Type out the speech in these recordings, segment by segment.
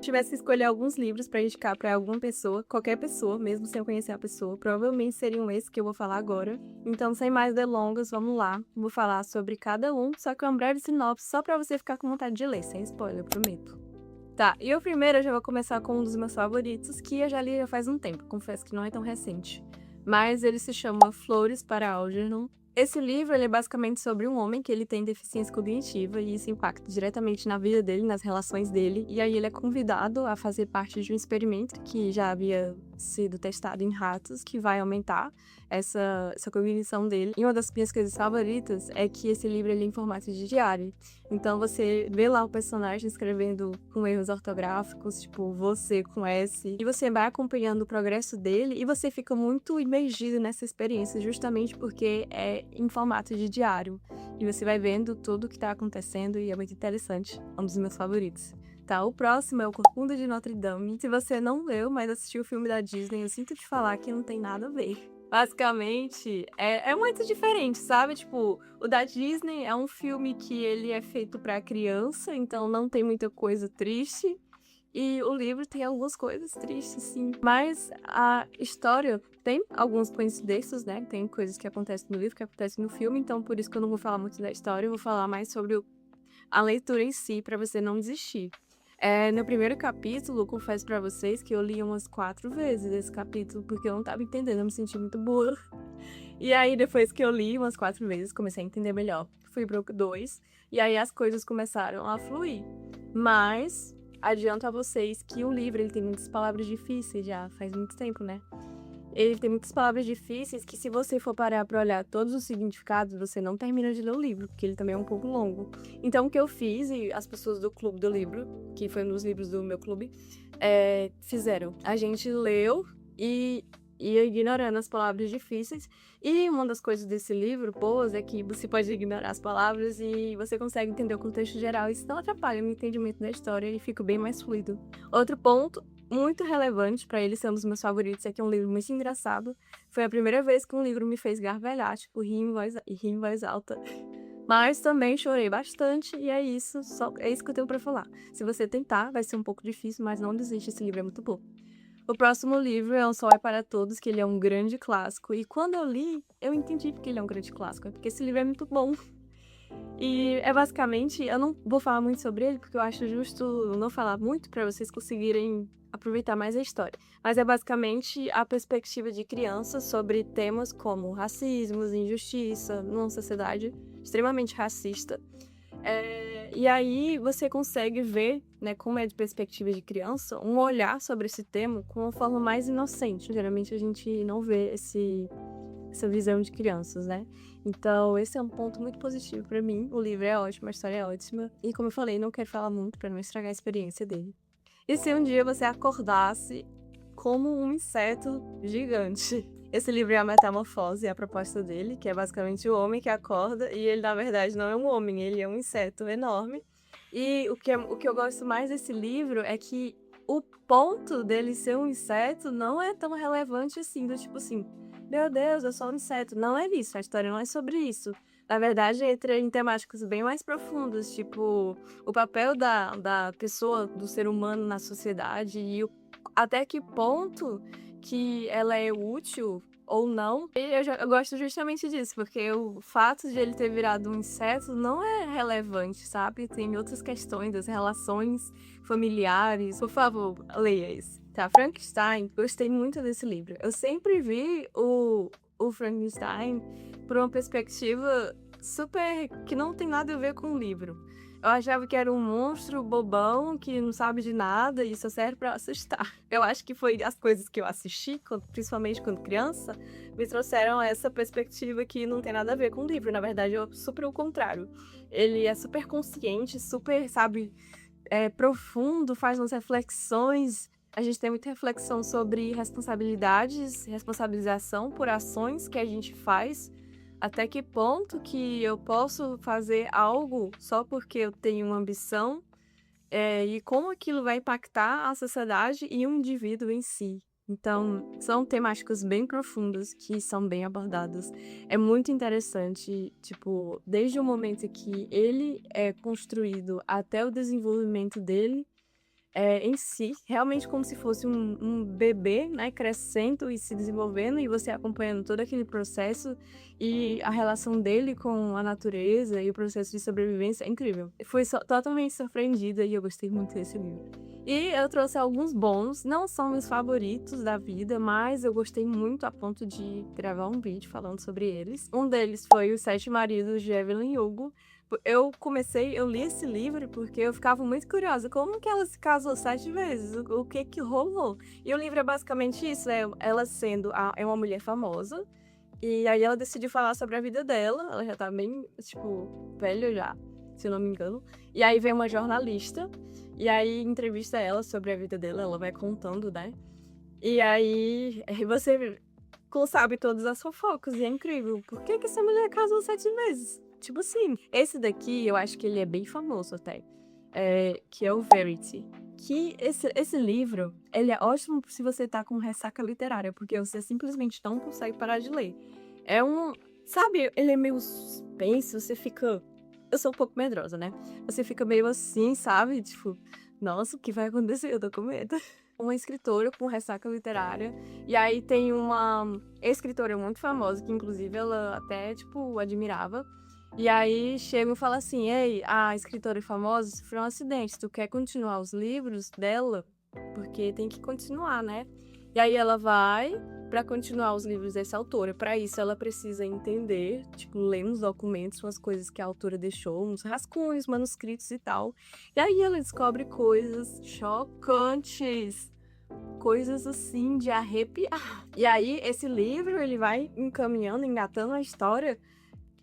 Tivesse que escolher alguns livros pra indicar pra alguma pessoa, qualquer pessoa, mesmo sem eu conhecer a pessoa, provavelmente seriam esses que eu vou falar agora. Então, sem mais delongas, vamos lá. Vou falar sobre cada um, só que uma breve sinopse, só pra você ficar com vontade de ler, sem spoiler, eu prometo. Tá, e o primeiro eu já vou começar com um dos meus favoritos, que eu já li já faz um tempo, confesso que não é tão recente. Mas ele se chama Flores para Algernon. Esse livro ele é basicamente sobre um homem que ele tem deficiência cognitiva e isso impacta diretamente na vida dele, nas relações dele. E aí ele é convidado a fazer parte de um experimento que já havia sido testado em ratos, que vai aumentar essa cognição dele. E uma das minhas coisas favoritas é que esse livro ele é em formato de diário. Então você vê lá o personagem escrevendo com erros ortográficos, tipo você com S, e você vai acompanhando o progresso dele e você fica muito imergido nessa experiência, justamente porque é em formato de diário. E você vai vendo tudo o que tá acontecendo e é muito interessante. É um dos meus favoritos. Tá, o próximo é o Corcunda de Notre Dame. Se você não leu, mas assistiu o filme da Disney, eu sinto te falar que não tem nada a ver. Basicamente, é muito diferente, sabe? Tipo, o da Disney é um filme que ele é feito pra criança, então não tem muita coisa triste. E o livro tem algumas coisas tristes, sim. Mas a história tem algumas coincidências, né? Tem coisas que acontecem no livro, que acontecem no filme, então por isso que eu não vou falar muito da história, eu vou falar mais sobre a leitura em si, pra você não desistir. No primeiro capítulo, confesso pra vocês que eu li umas 4 vezes esse capítulo, porque eu não tava entendendo, eu me senti muito burra. E aí, depois que eu li umas 4 vezes, comecei a entender melhor. Fui pro 2, e aí as coisas começaram a fluir. Mas, adianto a vocês que o livro ele tem muitas palavras difíceis já, faz muito tempo, né? Ele tem muitas palavras difíceis que, se você for parar pra olhar todos os significados, você não termina de ler o livro, porque ele também é um pouco longo. Então, o que eu fiz, e as pessoas do clube do livro, que foi um dos livros do meu clube, fizeram. A gente leu e ia ignorando as palavras difíceis. E uma das coisas desse livro, boas, é que você pode ignorar as palavras e você consegue entender o contexto geral. Isso não atrapalha no entendimento da história e fica bem mais fluido. Outro ponto muito relevante pra ele ser um dos meus favoritos, é que é um livro muito engraçado. Foi a primeira vez que um livro me fez gargalhar, tipo, rir em voz alta. Mas também chorei bastante e é isso, é isso que eu tenho pra falar. Se você tentar, vai ser um pouco difícil, mas não desiste, esse livro é muito bom. O próximo livro é Um Sol é para Todos, que ele é um grande clássico. E quando eu li, eu entendi porque ele é um grande clássico, é porque esse livro é muito bom. E é basicamente, eu não vou falar muito sobre ele, porque eu acho justo não falar muito para vocês conseguirem aproveitar mais a história. Mas é basicamente a perspectiva de crianças sobre temas como racismo, injustiça, numa sociedade extremamente racista. E aí você consegue ver, né, como é de perspectiva de criança, um olhar sobre esse tema com uma forma mais inocente. Geralmente a gente não vê essa visão de crianças, né? Então, esse é um ponto muito positivo pra mim. O livro é ótimo, a história é ótima. E como eu falei, não quero falar muito pra não estragar a experiência dele. E se um dia você acordasse como um inseto gigante? Esse livro é a Metamorfose, é a proposta dele, que é basicamente o homem que acorda, e ele, na verdade, não é um homem, ele é um inseto enorme. E o que eu gosto mais desse livro é que o ponto dele ser um inseto não é tão relevante assim, do tipo assim, meu Deus, eu sou um inseto. Não é isso, a história não é sobre isso. Na verdade, entra em temáticas bem mais profundas, tipo o papel da pessoa, do ser humano na sociedade e até que ponto que ela é útil ou não. E eu gosto justamente disso, porque o fato de ele ter virado um inseto não é relevante, sabe? Tem outras questões das relações familiares. Por favor, leia esse. Tá, Frankenstein, gostei muito desse livro. Eu sempre vi o Frankenstein por uma perspectiva super que não tem nada a ver com o livro. Eu achava que era um monstro bobão que não sabe de nada e só serve pra assustar. Eu acho que foi as coisas que eu assisti, principalmente quando criança, me trouxeram essa perspectiva que não tem nada a ver com o livro. Na verdade, é super o contrário. Ele é super consciente, super, sabe, profundo, faz umas reflexões. A gente tem muita reflexão sobre responsabilidades, responsabilização por ações que a gente faz. Até que ponto que eu posso fazer algo só porque eu tenho uma ambição, e como aquilo vai impactar a sociedade e o indivíduo em si. Então, são temáticas bem profundas que são bem abordadas. É muito interessante, tipo, desde o momento que ele é construído até o desenvolvimento dele, em si, realmente como se fosse um bebê, né, crescendo e se desenvolvendo, e você acompanhando todo aquele processo e a relação dele com a natureza e o processo de sobrevivência é incrível. Eu fui totalmente surpreendida e eu gostei muito desse livro. E eu trouxe alguns bônus, não são meus favoritos da vida, mas eu gostei muito a ponto de gravar um vídeo falando sobre eles. Um deles foi Os Sete Maridos de Evelyn Hugo. Eu li esse livro porque eu ficava muito curiosa, como que ela se casou 7 vezes? O que que rolou? E o livro é basicamente isso, é ela sendo é uma mulher famosa, e aí ela decidiu falar sobre a vida dela, ela já tá bem, tipo, velha já, se eu não me engano. E aí vem uma jornalista, e aí entrevista ela sobre a vida dela, ela vai contando, né? E aí você sabe todas as fofocas, e é incrível. Por que que essa mulher casou 7 vezes? Tipo assim, esse daqui eu acho que ele é bem famoso até, que é o Verity. Que esse livro, ele é ótimo se você tá com ressaca literária, porque você simplesmente não consegue parar de ler. É um, sabe, ele é meio suspense, você fica... Eu sou um pouco medrosa, né? Você fica meio assim, sabe? Tipo, nossa, o que vai acontecer? Eu tô com medo. Uma escritora com ressaca literária. E aí tem uma escritora muito famosa, que inclusive ela até, tipo, admirava. E aí chega e fala assim: Ei, a escritora famosa sofreu um acidente, tu quer continuar os livros dela? Porque tem que continuar, né? E aí ela vai para continuar os livros dessa autora. Para isso, ela precisa entender, tipo, ler uns documentos, umas coisas que a autora deixou, uns rascunhos, manuscritos e tal. E aí ela descobre coisas chocantes, coisas assim de arrepiar. E aí esse livro, ele vai encaminhando, engatando a história,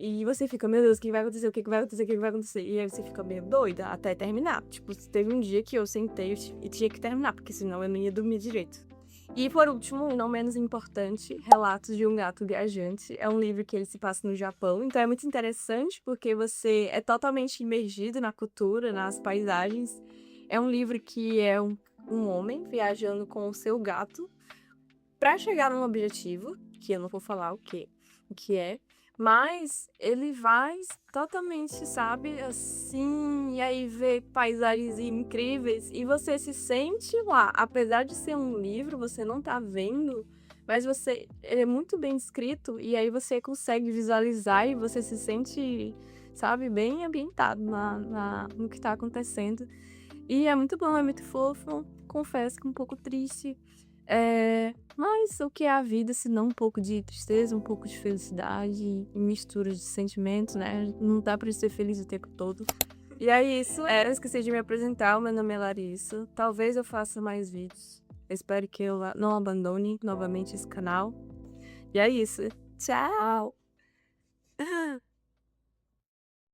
e você fica, meu Deus, o que vai acontecer? O que vai acontecer? O que vai acontecer? E aí você fica meio doida até terminar. Tipo, teve um dia que eu sentei e tinha que terminar, porque senão eu não ia dormir direito. E por último, não menos importante, Relatos de um Gato Viajante. É um livro que ele se passa no Japão, então é muito interessante porque você é totalmente imergido na cultura, nas paisagens. É um livro que é um homem viajando com o seu gato para chegar num objetivo, que eu não vou falar o que é, mas ele vai totalmente, sabe, assim, e aí vê paisagens incríveis e você se sente lá. Apesar de ser um livro, você não tá vendo, mas ele é muito bem escrito e aí você consegue visualizar e você se sente, sabe, bem ambientado no que tá acontecendo. E é muito bom, é muito fofo, confesso que um pouco triste. Mas o que é a vida se não um pouco de tristeza, um pouco de felicidade e mistura de sentimentos, né? Não dá pra ser feliz o tempo todo. E é isso. Eu esqueci de me apresentar, o meu nome é Larissa. Talvez eu faça mais vídeos. Eu espero que eu não abandone novamente esse canal. E é isso. Tchau!